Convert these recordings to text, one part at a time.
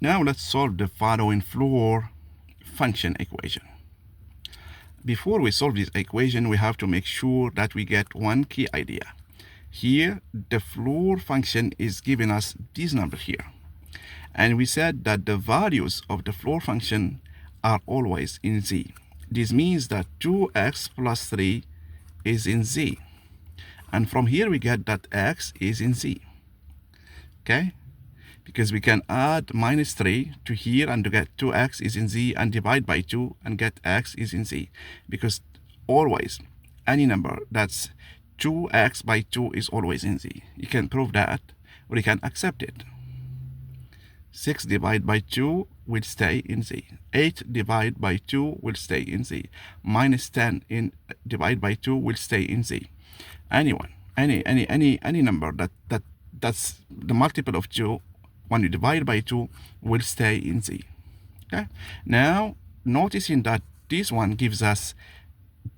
Now let's solve the following floor function equation. Before we solve this equation, we have to make sure that we get one key idea. Here, the floor function is giving us this number here. And we said that the values of the floor function are always in z. This means that 2x plus 3 is in z. And from here we get that x is in z. Okay? Because we can add minus 3 to here and to get 2x is in z and divide by 2 and get x is in z. Because always, any number that's 2x by 2 is always in z. You can prove that, or you can accept it. 6 divided by 2 will stay in z. 8 divided by 2 will stay in z. Minus 10 divided by 2 will stay in z. Any number that's the multiple of 2, when you divide by 2, will stay in z. Okay? Now, noticing that this one gives us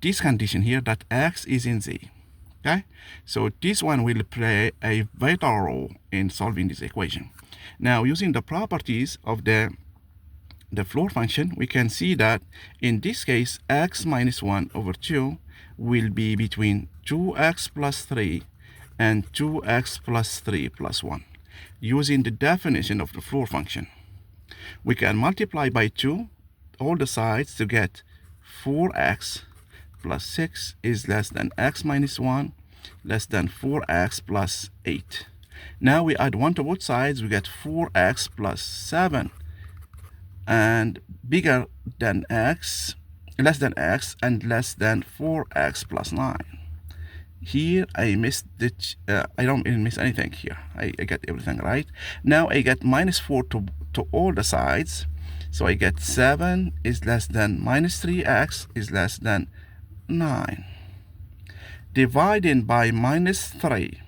this condition here that x is in z. Okay? So this one will play a vital role in solving this equation. Now, using the properties of the floor function, we can see that in this case, x minus 1 over 2 will be between 2x plus 3 and 2x plus 3 plus 1. Using the definition of the floor function, we can multiply by 2 all the sides to get 4x plus 6 is less than x minus 1 less than 4x plus 8. Now we add 1 to both sides, we get 4x plus 7 and bigger than x, less than x, and less than 4x plus 9. Here I missed it, I don't even miss anything here. I get everything right. Now I get minus 4 to all the sides. So I get 7 is less than minus 3x is less than 9. Dividing by minus 3,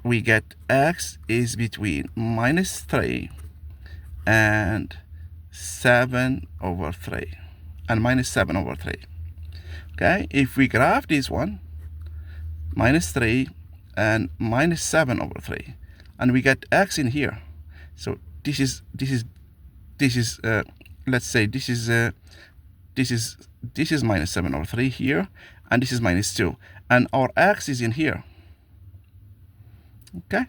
we get x is between minus 3 and 7 over 3 and minus 7 over 3. Okay, if we graph this one, minus 3 and minus 7 over 3, and we get x in here. So this is let's say this is minus 7 over 3 here, and this is minus 2, and our x is in here. Okay,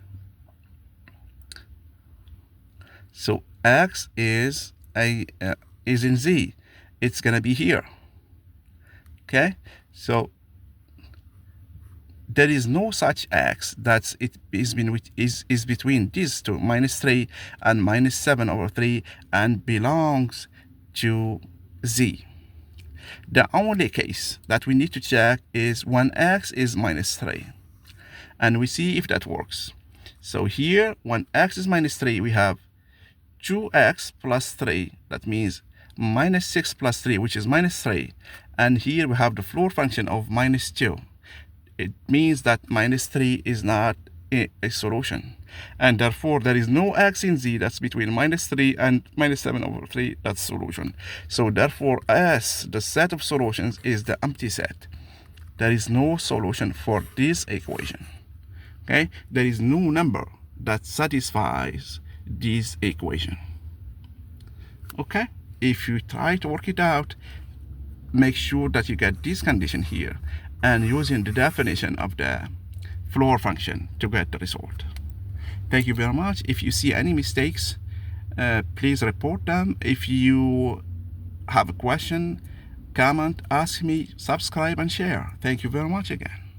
so x is in z. It's gonna be here. Okay, so there is no such x that is between these two, minus 3 and minus 7 over 3, and belongs to z. The only case that we need to check is when x is minus 3, and we see if that works. So here, when x is minus 3, we have 2x plus 3, that means minus 6 plus 3, which is minus 3, and here we have the floor function of minus 2. It means that minus 3 is not a solution, and therefore there is no x in z that's between minus 3 and minus 7 over 3, that's solution. So therefore S, the set of solutions, is the empty set. There is no solution for this equation. Okay, there is no number that satisfies this equation. Okay, if you try to work it out, make sure that you get this condition here and using the definition of the floor function to get the result. Thank you very much. If you see any mistakes, please report them. If you have a question, comment, ask me, subscribe, and share. Thank you very much again.